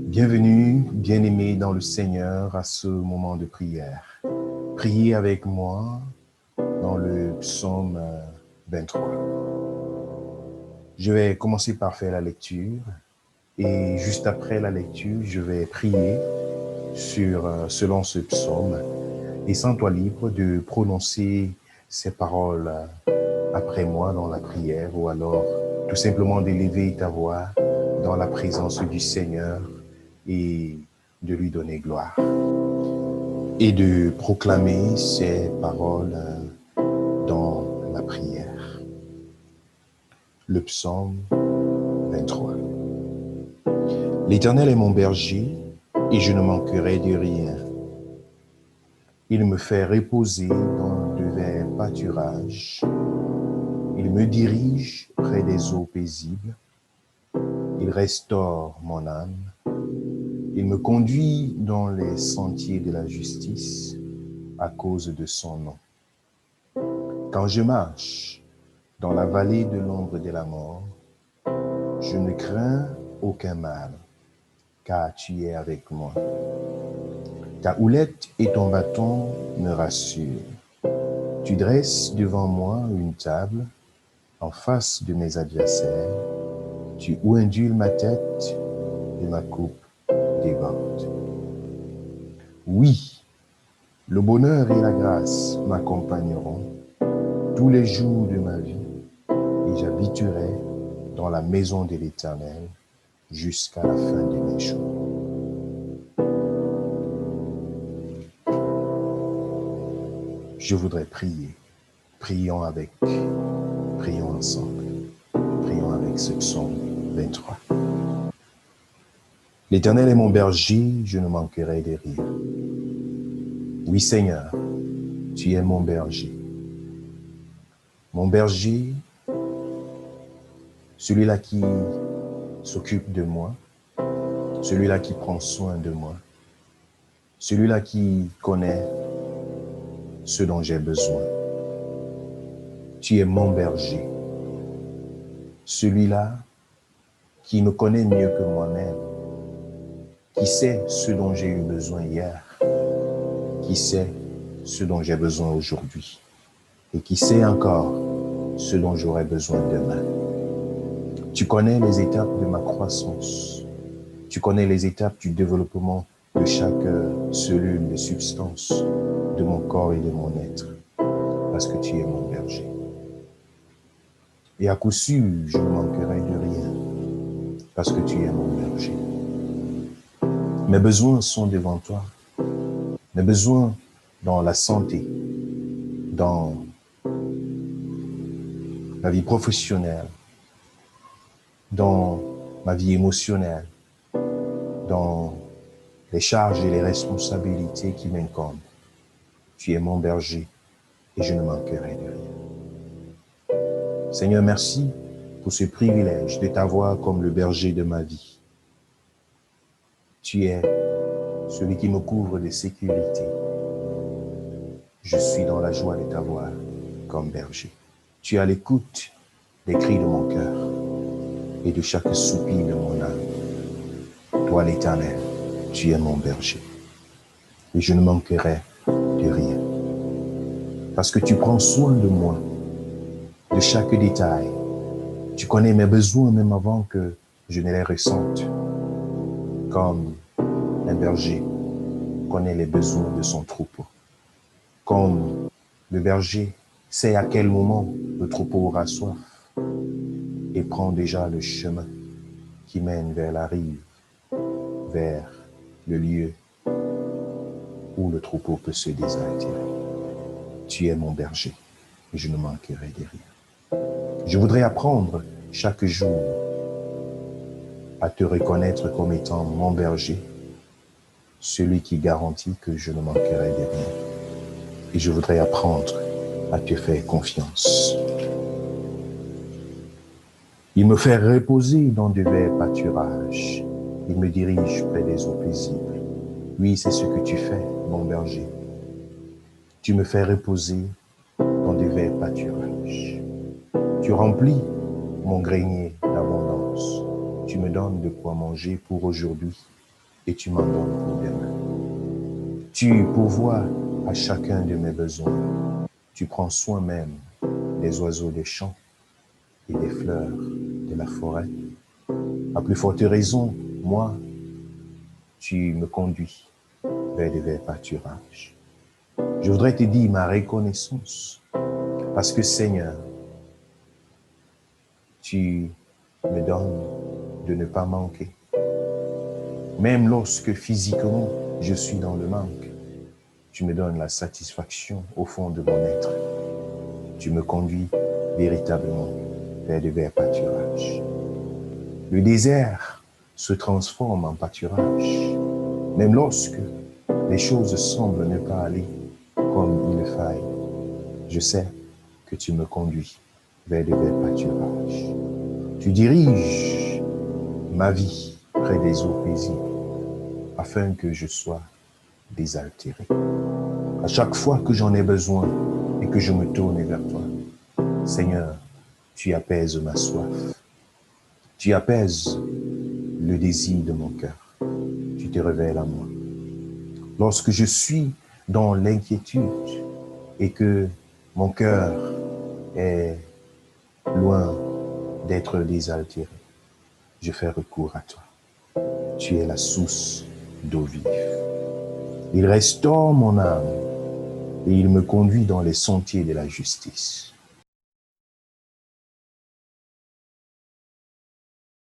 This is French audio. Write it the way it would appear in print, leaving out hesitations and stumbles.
Bienvenue, bien-aimés dans le Seigneur, à ce moment de prière. Priez avec moi dans le psaume 23. Je vais commencer par faire la lecture et juste après la lecture, je vais prier selon ce psaume et sens-toi libre de prononcer ces paroles après moi dans la prière ou alors tout simplement d'élever ta voix dans la présence du Seigneur et de lui donner gloire et de proclamer ces paroles dans la prière. Le psaume 23. L'Éternel est mon berger et je ne manquerai de rien. Il me fait reposer dans de verts pâturages. Il me dirige près des eaux paisibles. Il restaure mon âme. Il me conduit dans les sentiers de la justice à cause de son nom. Quand je marche dans la vallée de l'ombre de la mort, je ne crains aucun mal, car tu es avec moi. Ta houlette et ton bâton me rassurent. Tu dresses devant moi une table en face de mes adversaires. Tu induis ma tête et ma coupe déborde. Oui, le bonheur et la grâce m'accompagneront tous les jours de ma vie et j'habiterai dans la maison de l'Éternel jusqu'à la fin de mes jours. Je voudrais prier. Prions ensemble. Prions avec ce psaume 23. L'Éternel est mon berger, je ne manquerai de rien. Oui Seigneur, tu es mon berger. Mon berger, celui-là qui s'occupe de moi, celui-là qui prend soin de moi, celui-là qui connaît ce dont j'ai besoin. Tu es mon berger. Celui-là qui me connaît mieux que moi-même, qui sait ce dont j'ai eu besoin hier, qui sait ce dont j'ai besoin aujourd'hui et qui sait encore ce dont j'aurai besoin demain. Tu connais les étapes de ma croissance. Tu connais les étapes du développement de chaque cellule de substance de mon corps et de mon être, parce que tu es mon berger. Et à coup sûr, je ne manquerai de rien, parce que tu es mon berger. Mes besoins sont devant toi. Mes besoins dans la santé, dans ma vie professionnelle, dans ma vie émotionnelle, dans les charges et les responsabilités qui m'incombent. Tu es mon berger et je ne manquerai de rien. Seigneur, merci pour ce privilège de t'avoir comme le berger de ma vie. Tu es celui qui me couvre de sécurité. Je suis dans la joie de t'avoir comme berger. Tu es à l'écoute des cris de mon cœur et de chaque soupir de mon âme. Toi, l'Éternel, tu es mon berger. Et je ne manquerai de rien. Parce que tu prends soin de moi, de chaque détail. Tu connais mes besoins même avant que je ne les ressente. Comme un berger connaît les besoins de son troupeau. Comme le berger sait à quel moment le troupeau aura soif et prend déjà le chemin qui mène vers la rive, vers le lieu où le troupeau peut se désaltérer. Tu es mon berger et je ne manquerai de rien. Je voudrais apprendre chaque jour à te reconnaître comme étant mon berger, celui qui garantit que je ne manquerai de rien. Et je voudrais apprendre à te faire confiance. Il me fait reposer dans de verts pâturages. Il me dirige près des eaux paisibles. Oui, c'est ce que tu fais, mon berger. Tu me fais reposer dans de verts pâturages. Tu remplis mon grenier d'abondance. Tu me donnes de quoi manger pour aujourd'hui et tu m'en donnes pour demain. Tu pourvois à chacun de mes besoins. Tu prends soin même des oiseaux des champs et des fleurs de la forêt. À plus forte raison, moi, tu me conduis vers des verts pâturages. Je voudrais te dire ma reconnaissance parce que Seigneur, tu me donnes de ne pas manquer. Même lorsque physiquement je suis dans le manque, tu me donnes la satisfaction au fond de mon être. Tu me conduis véritablement vers de verts pâturages. Le désert se transforme en pâturage, même lorsque les choses semblent ne pas aller comme il le faille. Je sais que tu me conduis vers de verts pâturages. Tu diriges ma vie près des eaux paisibles afin que je sois désaltéré. À chaque fois que j'en ai besoin et que je me tourne vers toi, Seigneur, tu apaises ma soif. Tu apaises le désir de mon cœur. Tu te révèles à moi. Lorsque je suis dans l'inquiétude et que mon cœur est loin d'être désaltéré, je fais recours à toi. Tu es la source d'eau vive. Il restaure mon âme et il me conduit dans les sentiers de la justice